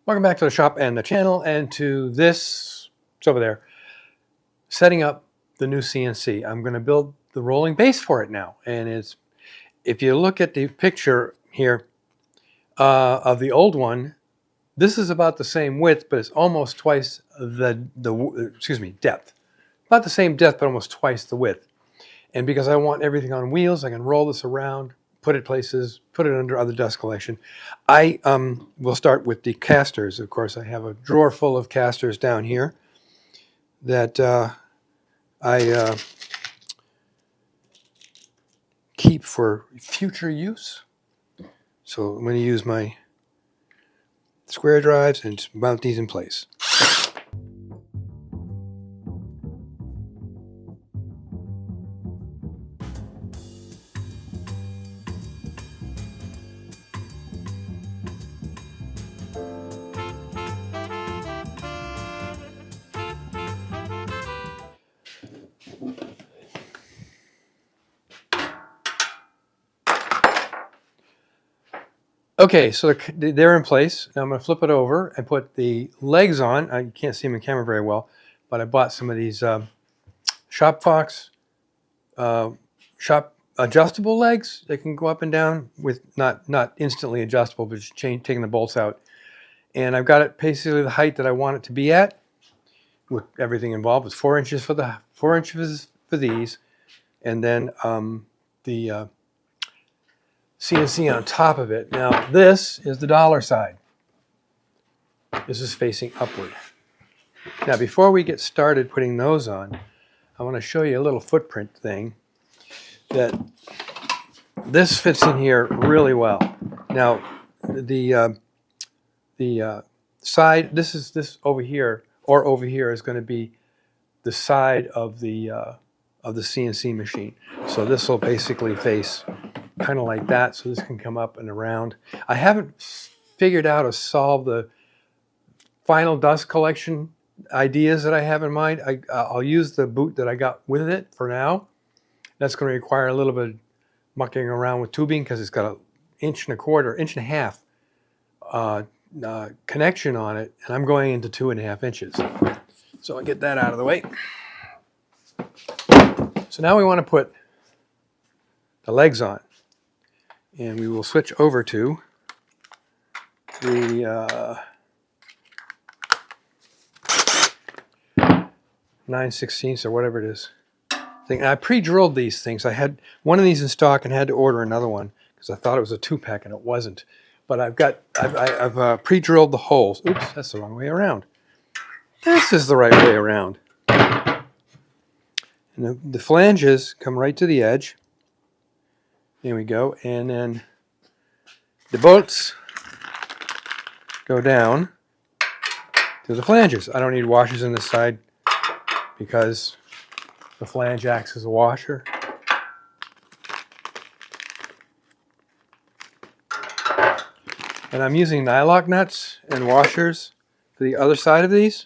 Welcome back to the shop and the channel, and to this, it's over there, setting up the new CNC. I'm going to build the rolling base for it now. And it's, if you look at the picture here of the old one, this is about the same width, but it's almost twice the depth. About the same depth, but almost twice the width. And because I want everything on wheels, I can roll this around, put it places, put it under other dust collection. I will start with the casters. Of course, I have a drawer full of casters down here that I keep for future use. So I'm going to use my square drives and just mount these in place. Okay, so they're in place. Now I'm going to flip it over and put the legs on. I can't see them in camera very well, but I bought some of these Shop Fox shop adjustable legs. They can go up and down with not instantly adjustable, but just taking the bolts out. And I've got it basically the height that I want it to be at, with everything involved. It's 4 inches for the 4 inches for these, and then the CNC on top of it. Now this is the dollar side. This is facing upward. Now before we get started putting those on, I want to show you a little footprint thing that this fits in here really well. Now the side, this over here or over here is going to be the side of the CNC machine. So this will basically face kind of like that, so this can come up and around. I haven't figured out or solved the final dust collection ideas that I have in mind. I'll use the boot that I got with it for now. That's going to require a little bit of mucking around with tubing because it's got an 1.25 inch connection on it, and I'm going into 2.5 inches. So I'll get that out of the way. So now we want to put the legs on. And we will switch over to the 9/16 or whatever it is thing. And I pre-drilled these things. I had one of these in stock and had to order another one because I thought it was a 2-pack and it wasn't. But I've pre-drilled the holes. Oops, that's the wrong way around. This is the right way around. And the flanges come right to the edge. There we go, and then the bolts go down to the flanges. I don't need washers on this side because the flange acts as a washer. And I'm using nylock nuts and washers for the other side of these.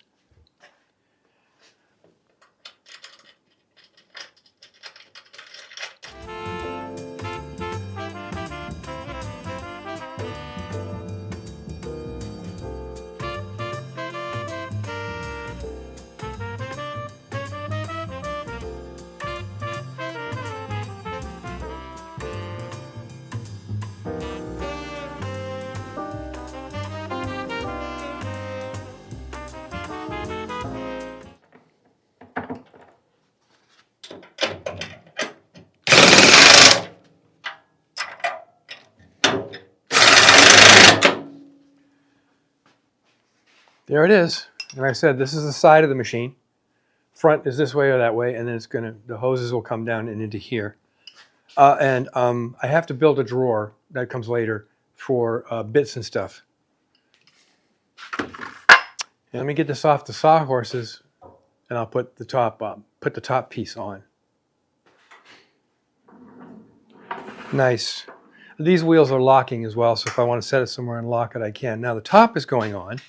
There it is. And like I said, this is the side of the machine. Front is this way or that way, and then the hoses will come down and into here. I have to build a drawer that comes later for bits and stuff. And let me get this off the sawhorses, and I'll put the top piece on. Nice. These wheels are locking as well, so if I want to set it somewhere and lock it, I can. Now the top is going on.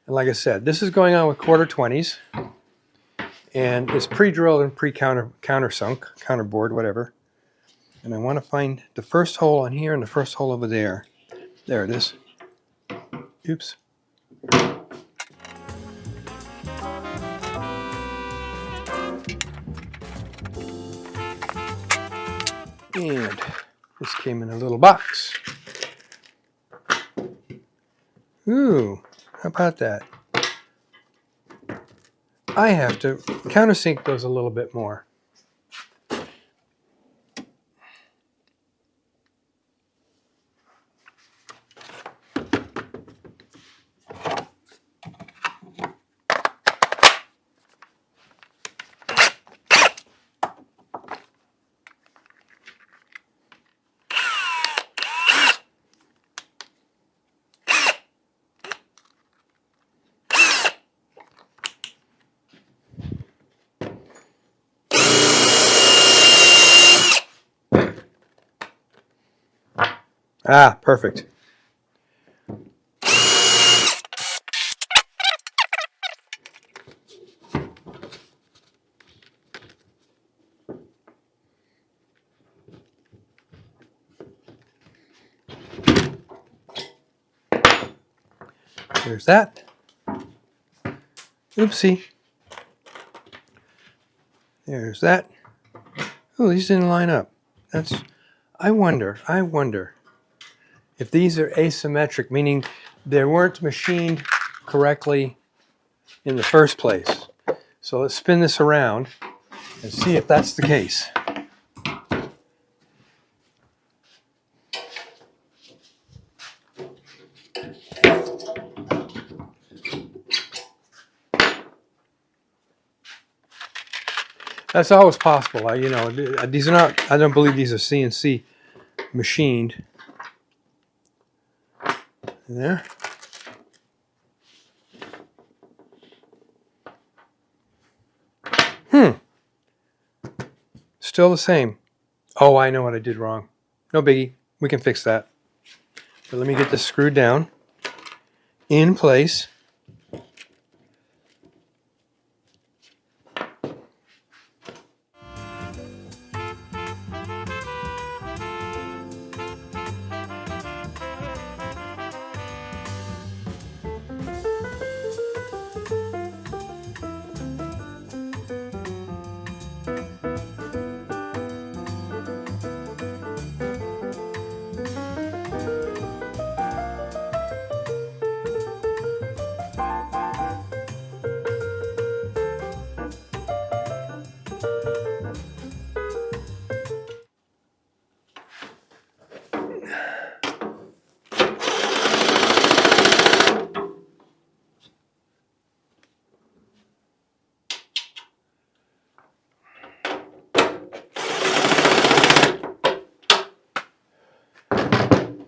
And like I said, this is going on with 1/4-20s, and it's pre-drilled and counterbored, whatever. And I want to find the first hole on here and the first hole over there. There it is. Oops. And this came in a little box. Ooh, how about that? I have to countersink those a little bit more. Ah, perfect. There's that. Oopsie. There's that. Oh, these didn't line up. I wonder if these are asymmetric, meaning they weren't machined correctly in the first place. So let's spin this around and see if that's the case. That's always possible. These are not, I don't believe these are CNC machined. There. Still the same. Oh, I know what I did wrong. No biggie. We can fix that. But let me get this screwed down in place.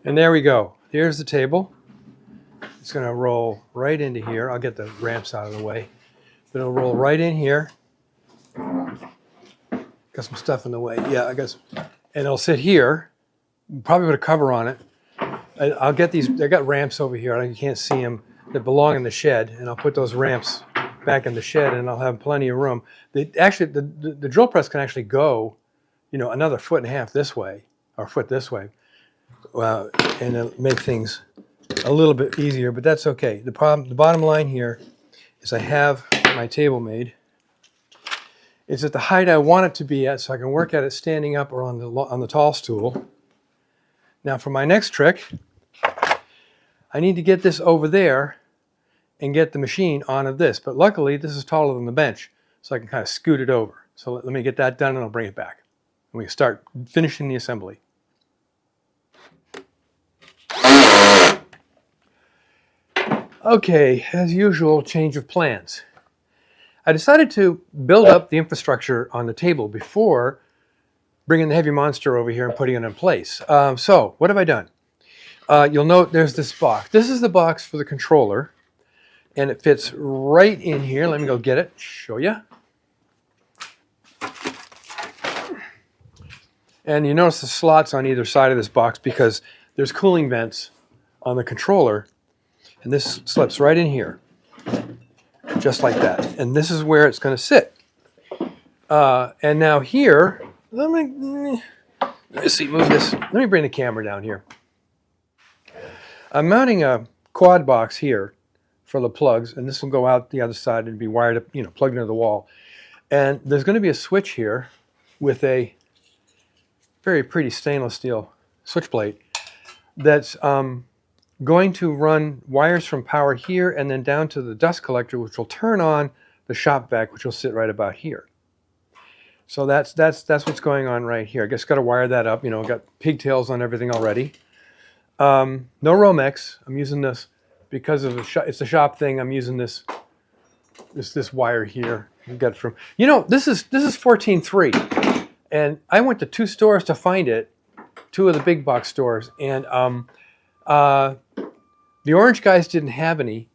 And there we go. Here's the table. It's going to roll right into here. I'll get the ramps out of the way. But it'll roll right in here. Got some stuff in the way. Yeah, I guess. And it'll sit here. Probably put a cover on it. I'll get these. I got ramps over here. You can't see them. That belong in the shed. And I'll put those ramps back in the shed, and I'll have plenty of room. The drill press can actually go, another 1.5 feet this way, or a foot this way. And it'll make things a little bit easier, but that's okay. The bottom line here is I have my table made. It's at the height I want it to be at, so I can work at it standing up or on the tall stool. Now for my next trick, I need to get this over there and get the machine onto this. But luckily, this is taller than the bench, so I can kind of scoot it over. So let me get that done, and I'll bring it back. And we can start finishing the assembly. Okay, as usual, change of plans. I decided to build up the infrastructure on the table before bringing the heavy monster over here and putting it in place. So what have I done? You'll note there's this box. This is the box for the controller, and it fits right in here. Let me go get it, show you. And you notice the slots on either side of this box because there's cooling vents on the controller. And this slips right in here, just like that. And this is where it's going to sit. And now here, let me see, move this. Let me bring the camera down here. I'm mounting a quad box here for the plugs, and this will go out the other side and be wired up, you know, plugged into the wall. And there's going to be a switch here with a very pretty stainless steel switch plate that's going to run wires from power here and then down to the dust collector, which will turn on the shop vac, which will sit right about here. So that's what's going on right here. I guess got to wire that up. You know, got pigtails on everything already. No Romex. I'm using this because of it's a shop thing. I'm using this wire here. You got it from, you know, this is 14.3, and I went to 2 stores to find it, 2 of the big box stores, and the orange guys didn't have any.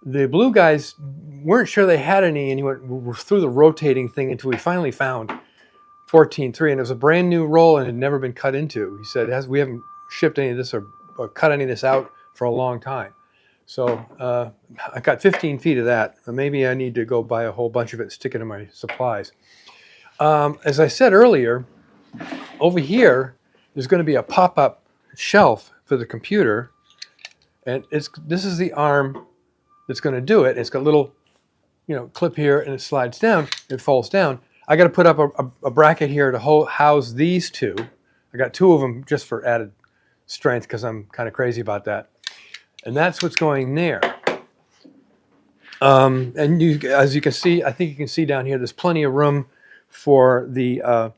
The blue guys weren't sure they had any, and he went through the rotating thing until we finally found 14.3, and it was a brand new roll and had never been cut into. He said, we haven't shipped any of this or cut any of this out for a long time. So I got 15 feet of that. Maybe I need to go buy a whole bunch of it and stick it in my supplies. As I said earlier, over here, there's going to be a pop-up shelf for the computer, and this is the arm that's going to do it. It's got a little, you know, clip here, and it slides down. It folds down. I got to put up a bracket here to house these 2. I got 2 of them just for added strength because I'm kind of crazy about that. And that's what's going there. And as you can see, I think you can see down here, there's plenty of room for the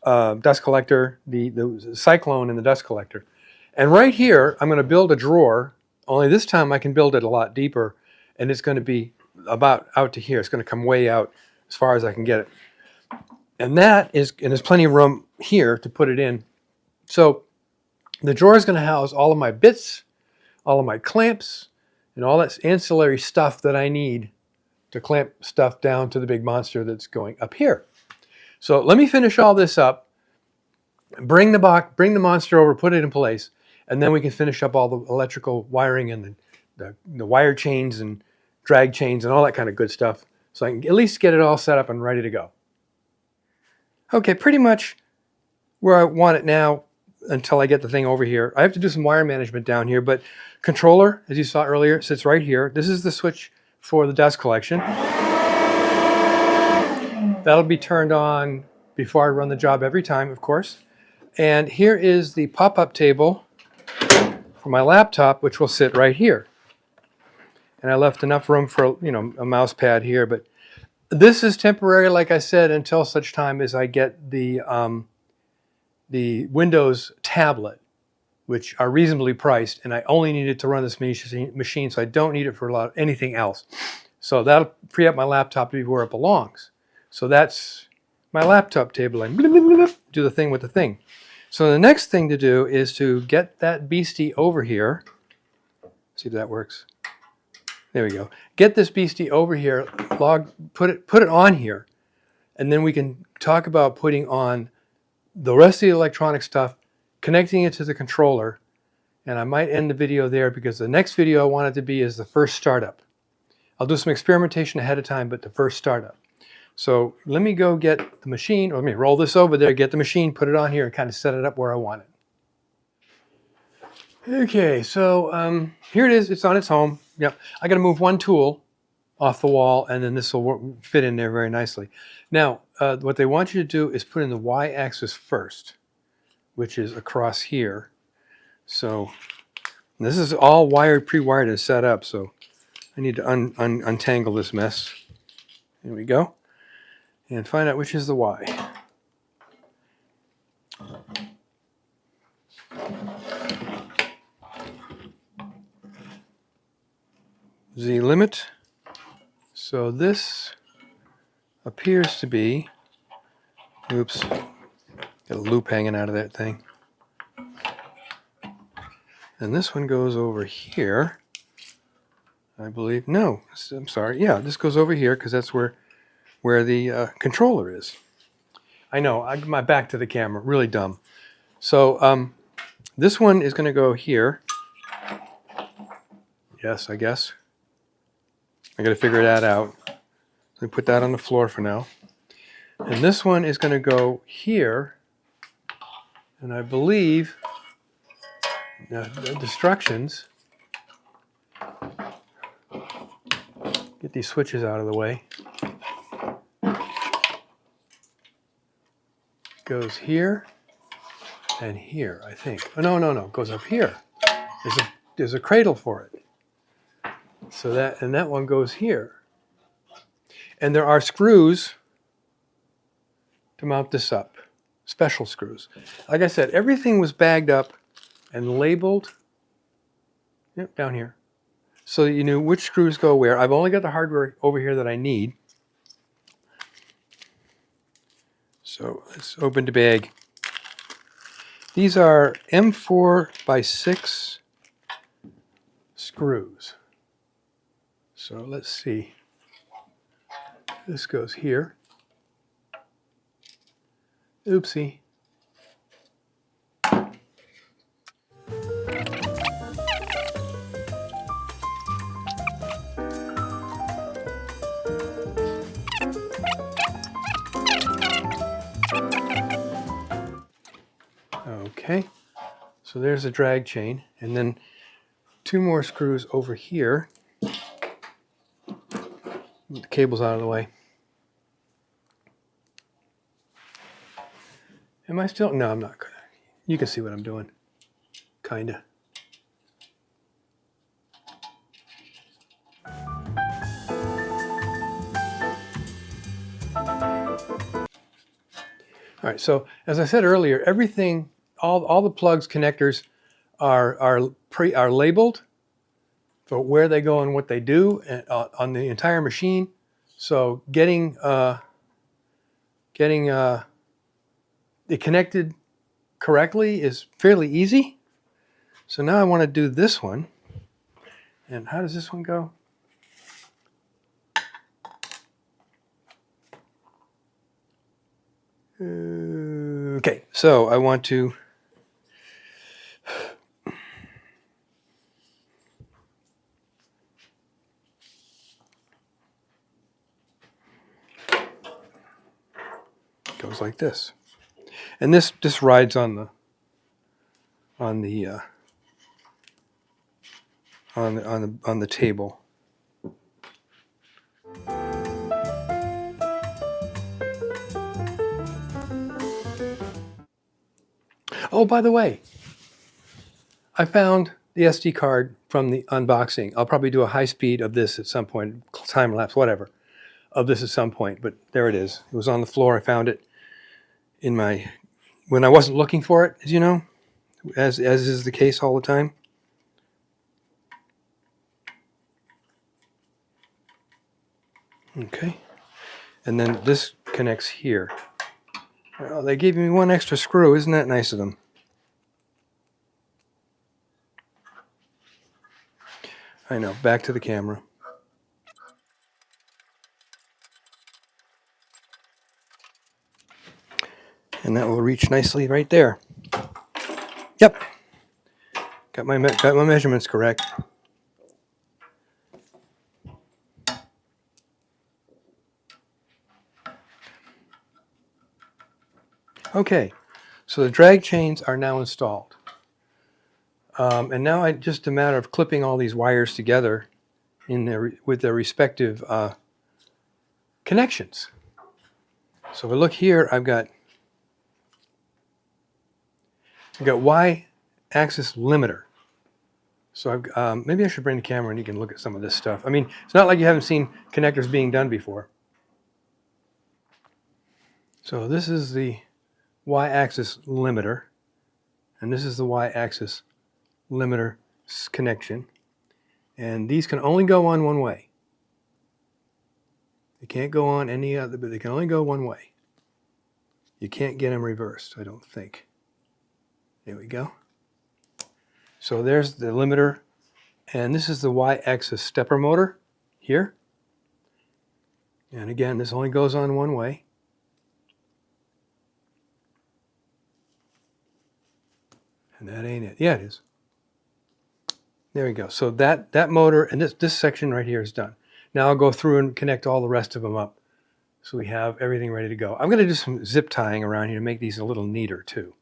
dust collector, the cyclone and the dust collector. And right here, I'm going to build a drawer, only this time I can build it a lot deeper, and it's going to be about out to here. It's going to come way out as far as I can get it. And there's plenty of room here to put it in. So the drawer is going to house all of my bits, all of my clamps, and all that ancillary stuff that I need to clamp stuff down to the big monster that's going up here. So let me finish all this up, bring the monster over, put it in place, and then we can finish up all the electrical wiring and the wire chains and drag chains and all that kind of good stuff, so I can at least get it all set up and ready to go. Okay, pretty much where I want it now until I get the thing over here. I have to do some wire management down here, but controller, as you saw earlier, sits right here. This is the switch for the dust collection. That'll be turned on before I run the job every time, of course. And here is the pop-up table for my laptop, which will sit right here. And I left enough room for, you know, a mouse pad here, but this is temporary, like I said, until such time as I get the Windows tablet, which are reasonably priced, and I only need it to run this machine, so I don't need it for anything else. So that'll free up my laptop to be where it belongs. So that's my laptop table, and do the thing with the thing. So the next thing to do is to get that beastie over here. See if that works. There we go. Get this beastie over here, put it on here, and then we can talk about putting on the rest of the electronic stuff, connecting it to the controller, and I might end the video there because the next video I want it to be is the first startup. I'll do some experimentation ahead of time, but the first startup. So let me go get the machine, or let me roll this over there, get the machine, put it on here, and kind of set it up where I want it. Okay, so here it is. It's on its home. Yep. I got to move one tool off the wall, and then this will fit in there very nicely. Now, what they want you to do is put in the y-axis first, which is across here. So this is all wired, pre-wired, and set up. So I need to untangle this mess. Here we go. And find out which is the Y. Z limit. So this appears to be, oops, got a loop hanging out of that thing. And this one goes over here, I believe. No, I'm sorry. Yeah, this goes over here because that's where the controller is. I know, my back to the camera, really dumb. So this one is going to go here. Yes, I guess. I got to figure that out. Let me put that on the floor for now. And this one is going to go here. And I believe the instructions Get these switches out of the way. Goes here and here, I think. Oh, no, it goes up here. There's a cradle for it. So that one goes here. And there are screws to mount this up. Special screws. Like I said, everything was bagged up and labeled. Yep, down here. So that you knew which screws go where. I've only got the hardware over here that I need. So let's open the bag. These are M4 by 6 screws. So let's see. This goes here. Oopsie. Okay, so there's a drag chain, and then 2 more screws over here. Move the cables out of the way. Am I still? No, I'm not gonna. You can see what I'm doing. Kinda. All right, so as I said earlier, everything, all the plugs, connectors are labeled for where they go and what they do on the entire machine. So getting it connected correctly is fairly easy. So now I want to do this one. And how does this one go? Okay, so I want to goes like this, and this rides on the table. Oh, by the way, I found the SD card from the unboxing. I'll probably do a high speed of this at some point, time lapse, whatever, of this at some point. But there it is. It was on the floor. I found it when I wasn't looking for it, as you know, as is the case all the time. Okay, and then this connects here. Oh, they gave me 1 extra screw. Isn't that nice of them? I know. Back to the camera. And that will reach nicely right there. Yep. Got my measurements correct. Okay, so the drag chains are now installed. And now it's just a matter of clipping all these wires together with their respective connections. So if I look here, I've got Y-axis limiter. So maybe I should bring the camera and you can look at some of this stuff. I mean, it's not like you haven't seen connectors being done before. So this is the Y-axis limiter, and this is the Y-axis limiter connection. And these can only go on one way. They can't go on any other, but they can only go one way. You can't get them reversed, I don't think. There we go. So there's the limiter, and this is the Y-axis stepper motor here. And again, this only goes on one way. And that ain't it. Yeah, it is. There we go. So that motor and this section right here is done. Now I'll go through and connect all the rest of them up so we have everything ready to go. I'm going to do some zip tying around here to make these a little neater too.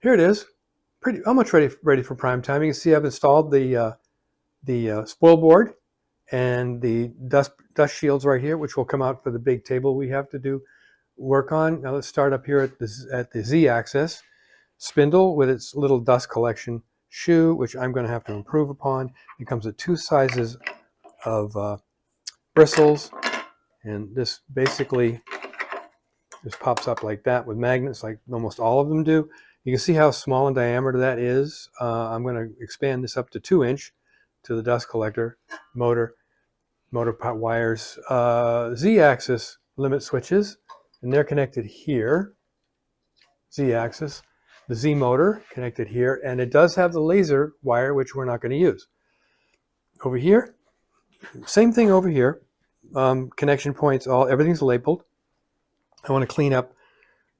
Here it is. Pretty almost ready for prime time. You can see I've installed the spoil board and the dust shields right here, which will come out for the big table we have to do work on. Now let's start up here at the Z-axis. Spindle with its little dust collection shoe, which I'm going to have to improve upon. It comes with 2 sizes of bristles, and this basically just pops up like that with magnets, like almost all of them do. You can see how small in diameter that is. I'm going to expand this up to 2-inch to the dust collector motor pot wires, Z-axis limit switches, and they're connected here. Z-axis, the Z motor connected here, and it does have the laser wire, which we're not going to use. Over here, same thing over here. Connection points, everything's labeled. I want to clean up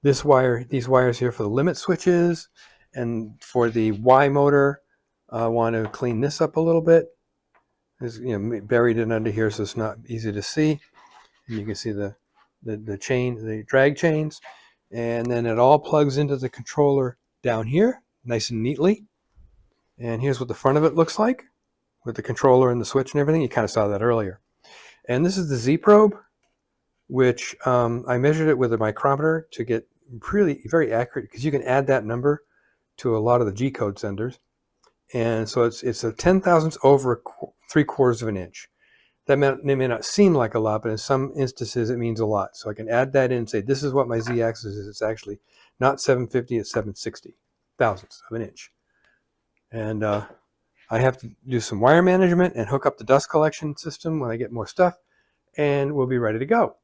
this wire, these wires here for the limit switches, and for the Y motor, I want to clean this up a little bit. It's, buried it under here, so it's not easy to see. And you can see the drag chains, and then it all plugs into the controller down here, nice and neatly. And here's what the front of it looks like, with the controller and the switch and everything. You kind of saw that earlier. And this is the Z probe, which I measured it with a micrometer to get really very accurate, because you can add that number to a lot of the G-code senders. And so it's a 10,000ths over 3/4 of an inch. That may not seem like a lot, but in some instances it means a lot. So I can add that in and say, this is what my Z-axis is. It's actually not 750, it's 760 thousandths of an inch. And I have to do some wire management and hook up the dust collection system when I get more stuff, and we'll be ready to go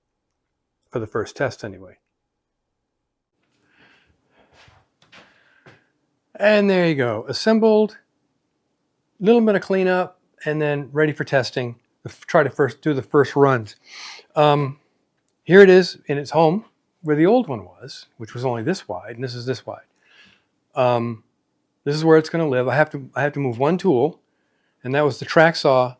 for the first test anyway. And there you go, assembled, little bit of cleanup, and then ready for testing. Try to do the first runs. Here it is in its home where the old one was, which was only this wide, and this is this wide. This is where it's going to live. I have to move one tool, and that was the track saw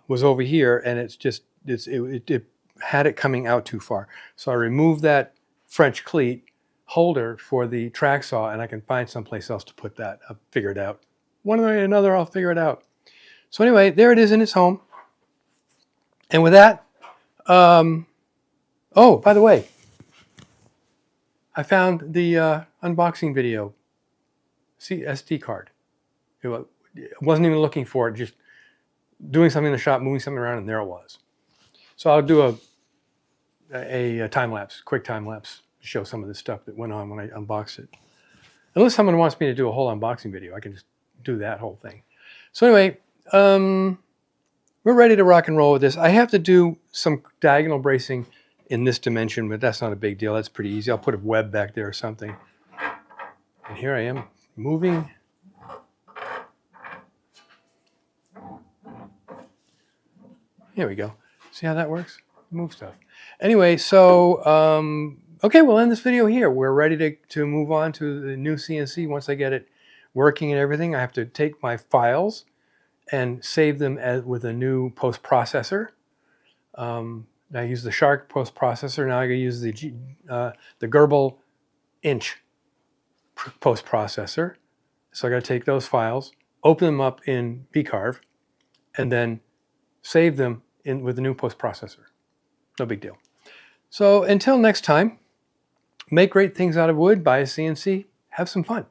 was over here, and it had it coming out too far. So I removed that French cleat holder for the track saw, and I can find someplace else to put that. I'll figure it out. One way or another, I'll figure it out. So anyway, there it is in its home. And with that, oh, by the way, I found the unboxing video, SD card. I wasn't even looking for it, just doing something in the shop, moving something around, and there it was. So I'll do a time lapse, quick time lapse, to show some of the stuff that went on when I unboxed it. Unless someone wants me to do a whole unboxing video, I can just do that whole thing. So anyway, we're ready to rock and roll with this. I have to do some diagonal bracing in this dimension, but that's not a big deal. That's pretty easy. I'll put a web back there or something. And here I am moving. Here we go. See how that works? Move stuff. Anyway, so, okay, we'll end this video here. We're ready to move on to the new CNC. Once I get it working and everything, I have to take my files and save them with a new post-processor. I use the Shark post-processor. Now I gotta use the Gerbil inch post-processor. So I gotta take those files, open them up in bcarve, and then save them with the new post-processor. No big deal. So until next time, make great things out of wood, buy a CNC, have some fun.